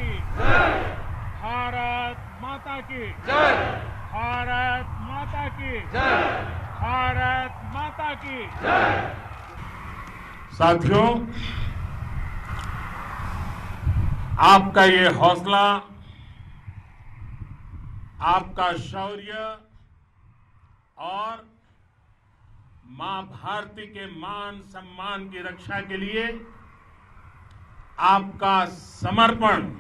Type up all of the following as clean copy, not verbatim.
की जय। भारत माता की जय। भारत माता की जय। भारत माता की जय। साथियों, आपका ये हौसला, आपका शौर्य और मां भारती के मान सम्मान की रक्षा के लिए आपका समर्पण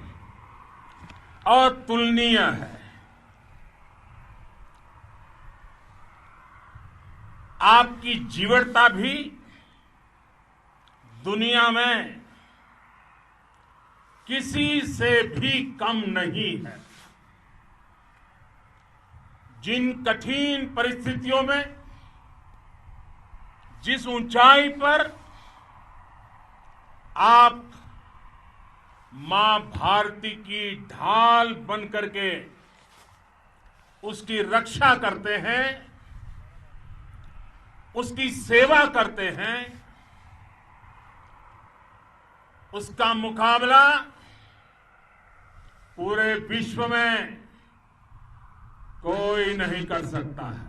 अतुलनीय है। आपकी जीवटता भी दुनिया में किसी से भी कम नहीं है। जिन कठिन परिस्थितियों में, जिस ऊंचाई पर आप मां भारती की ढाल बन करके उसकी रक्षा करते हैं, उसकी सेवा करते हैं, उसका मुकाबला पूरे विश्व में कोई नहीं कर सकता है।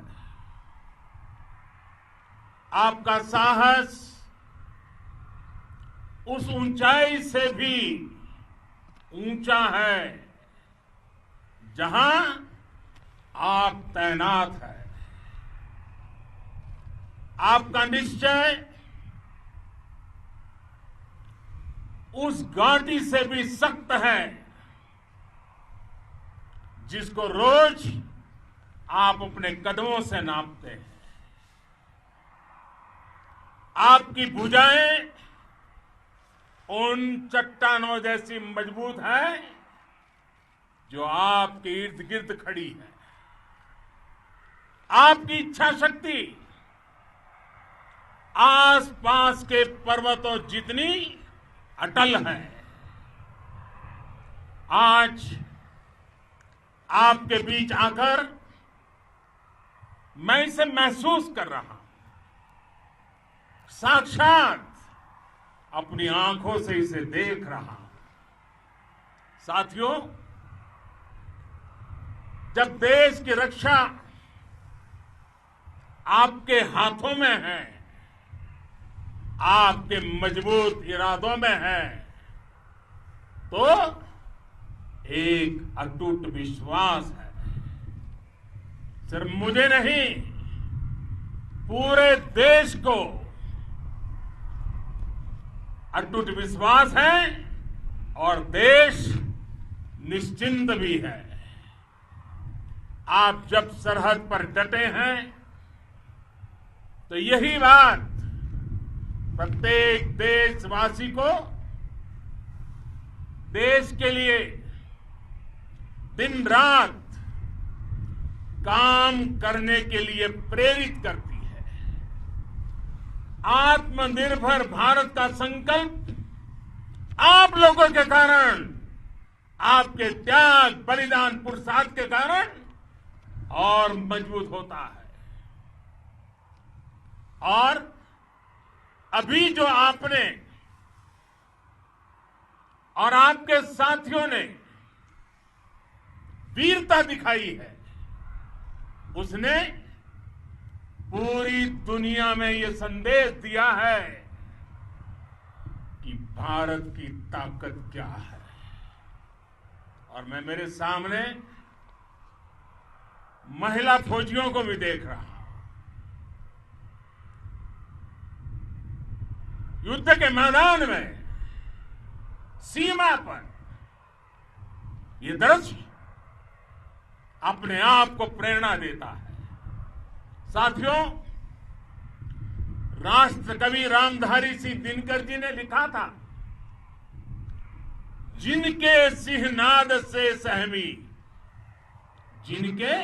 आपका साहस उस ऊंचाई से भी ऊंचा है जहां आप तैनात हैं। आपका निश्चय उस घाटी से भी सख्त है जिसको रोज आप अपने कदमों से नापते हैं। आपकी भुजाएं उन चट्टानों जैसी मजबूत है जो आपके इर्द गिर्द खड़ी है। आपकी इच्छा शक्ति आसपास के पर्वतों जितनी अटल है। आज आपके बीच आकर मैं इसे महसूस कर रहा हूं, साक्षात अपनी आंखों से इसे देख रहा हूं। साथियों, जब देश की रक्षा आपके हाथों में है, आपके मजबूत इरादों में है, तो एक अटूट विश्वास है। सिर्फ मुझे नहीं, पूरे देश को अटूट विश्वास है और देश निश्चिंत भी है। आप जब सरहद पर डटे हैं तो यही बात प्रत्येक देशवासी को देश के लिए दिन रात काम करने के लिए प्रेरित करती है। आत्मनिर्भर भारत का संकल्प आप लोगों के कारण, आपके त्याग, बलिदान, पुरुषार्थ के कारण और मजबूत होता है। और अभी जो आपने और आपके साथियों ने वीरता दिखाई है, उसने पूरी दुनिया में यह संदेश दिया है कि भारत की ताकत क्या है। और मैं मेरे सामने महिला फौजियों को भी देख रहा हूं। युद्ध के मैदान में, सीमा पर यह दृश्य अपने आप को प्रेरणा देता है। साथियों, राष्ट्रकवि रामधारी सिंह दिनकर जी ने लिखा था, जिनके सिंहनाद से सहमी, जिनके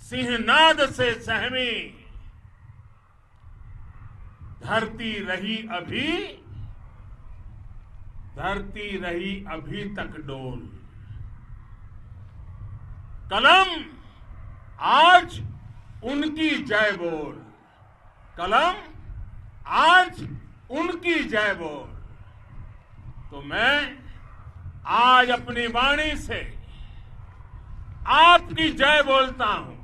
सिंहनाद से सहमी धरती रही अभी तक डोल। कलम आज उनकी जय बोल, कलम आज उनकी जय बोल। तो मैं आज अपनी वाणी से आपकी जय बोलता हूं,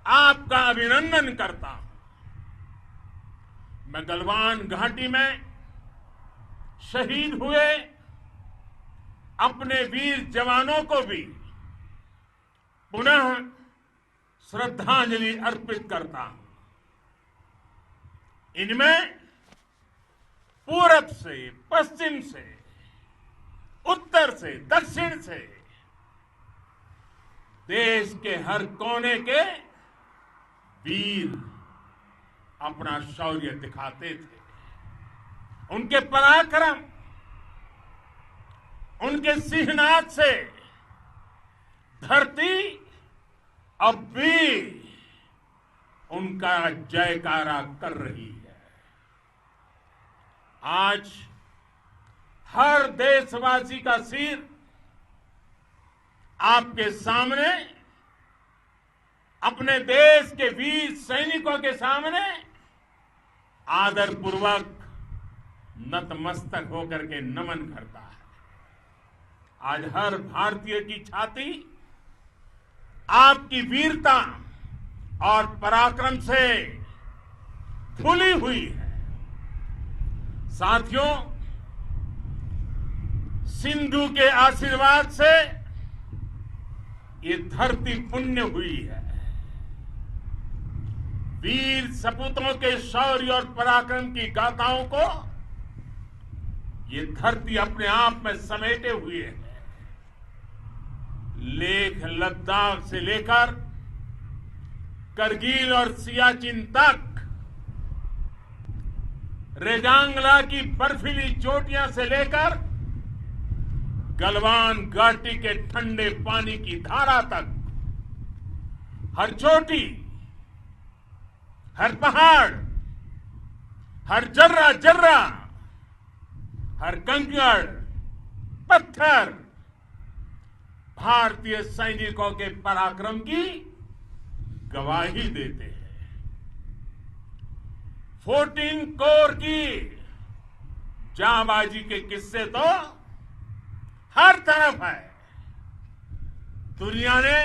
आपका अभिनंदन करता हूं। मैं गलवान घाटी में शहीद हुए अपने वीर जवानों को भी पुनः श्रद्धांजलि अर्पित करता हूं। इनमें पूरब से, पश्चिम से, उत्तर से, दक्षिण से देश के हर कोने के वीर अपना शौर्य दिखाते थे। उनके पराक्रम, उनके सिंहनाद से धरती अब भी उनका जयकारा कर रही है। आज हर देशवासी का सिर आपके सामने, अपने देश के वीर सैनिकों के सामने आदरपूर्वक नतमस्तक होकर के नमन करता है। आज हर भारतीय की छाती आपकी वीरता और पराक्रम से फूली हुई है। साथियों, सिंधु के आशीर्वाद से ये धरती पुण्य हुई है। वीर सपूतों के शौर्य और पराक्रम की गाथाओं को ये धरती अपने आप में समेटे हुए है। लेह लद्दाख से लेकर करगिल और सियाचिन तक, रेजांगला की बर्फीली चोटियां से लेकर गलवान घाटी के ठंडे पानी की धारा तक, हर चोटी, हर पहाड़, हर जर्रा जर्रा, हर कंकड़ पत्थर भारतीय सैनिकों के पराक्रम की गवाही देते हैं। 14 कोर की जांबाजी के किस्से तो हर तरफ है। दुनिया ने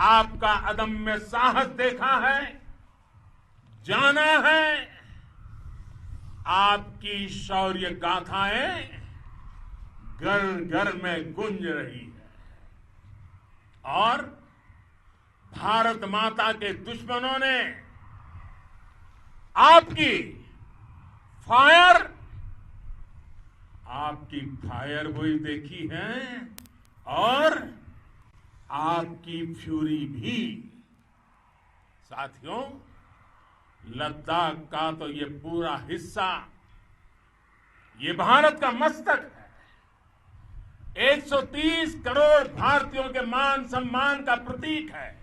आपका अदम्य साहस देखा है, जाना है। आपकी शौर्य गाथाएं घर घर में गूंज रही है और भारत माता के दुश्मनों ने आपकी फायर हुई देखी है और आपकी फ्यूरी भी। साथियों, लद्दाख का तो ये पूरा हिस्सा ये भारत का मस्तक है। 130 करोड़ भारतीयों के मान सम्मान का प्रतीक है।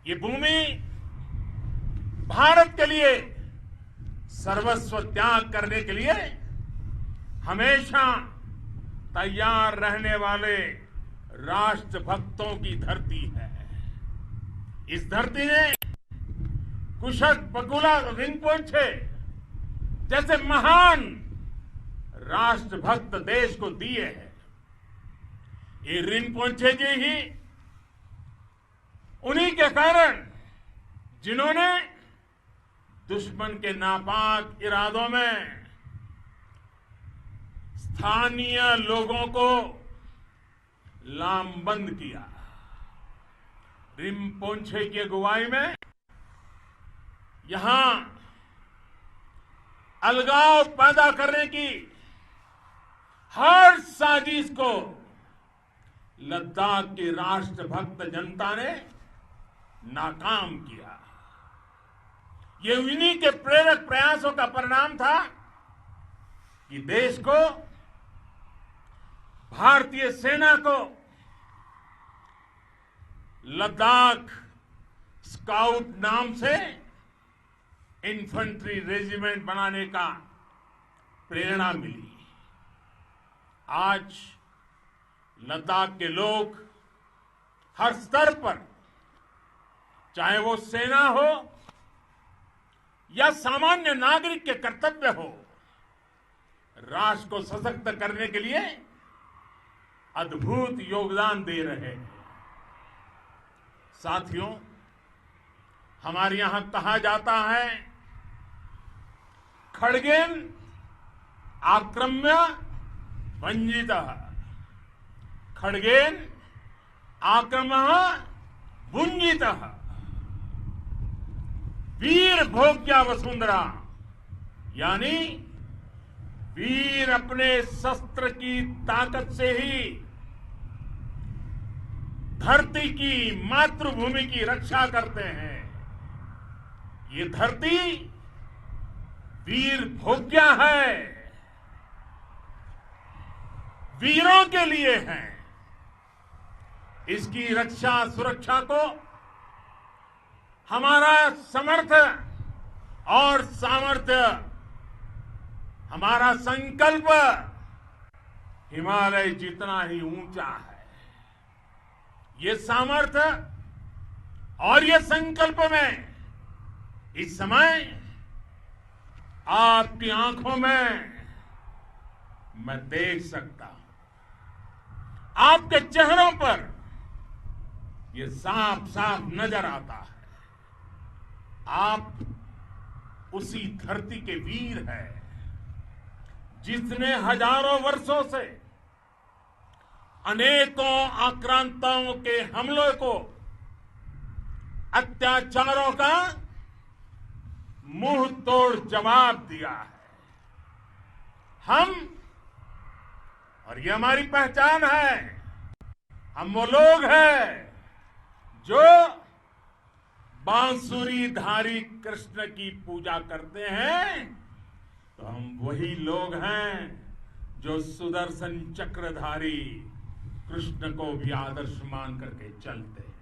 ये भूमि भारत के लिए सर्वस्व त्याग करने के लिए हमेशा तैयार रहने वाले राष्ट्रभक्तों की धरती है। इस धरती ने कुशक बकुला रिनपोंछे जैसे महान राष्ट्रभक्त देश को दिए हैं। ये रिनपोंछे जी ही उन्हीं के कारण जिन्होंने दुश्मन के नापाक इरादों में स्थानीय लोगों को लामबंद किया। रिनपोंछे की अगुवाई में यहां अलगाव पैदा करने की हर साजिश को लद्दाख की राष्ट्रभक्त जनता ने नाकाम किया। ये उन्हीं के प्रेरक प्रयासों का परिणाम था कि देश को, भारतीय सेना को लद्दाख स्काउट नाम से इन्फेंट्री रेजिमेंट बनाने का प्रेरणा मिली। आज लद्दाख के लोग हर स्तर पर, चाहे वो सेना हो या सामान्य नागरिक के कर्तव्य हो, राष्ट्र को सशक्त करने के लिए अद्भुत योगदान दे रहे हैं। साथियों, हमारे यहां कहा जाता है, खड्गेन आक्रम्य भंजितः, खड्गेन आक्रम्य भुंजितः, वीर भोग्या वसुंधरा, यानी वीर अपने शस्त्र की ताकत से ही धरती की, मातृभूमि की रक्षा करते हैं। ये धरती वीर भोग्या है, वीरों के लिए है। इसकी रक्षा सुरक्षा को हमारा समर्थ और सामर्थ्य, हमारा संकल्प हिमालय जितना ही ऊंचा है। ये सामर्थ्य और ये संकल्प में इस समय आपकी आंखों में मैं देख सकता हूं। आपके चेहरों पर ये साफ साफ नजर आता है। आप उसी धरती के वीर हैं जिसने हजारों वर्षों से अनेकों आक्रांताओं के हमलों को, अत्याचारों का मुंह तोड़ जवाब दिया है। हम, और ये हमारी पहचान है, हम वो लोग हैं जो बांसुरीधारी कृष्ण की पूजा करते हैं, तो हम वही लोग हैं जो सुदर्शन चक्रधारी कृष्ण को भी आदर्श मान करके चलते हैं।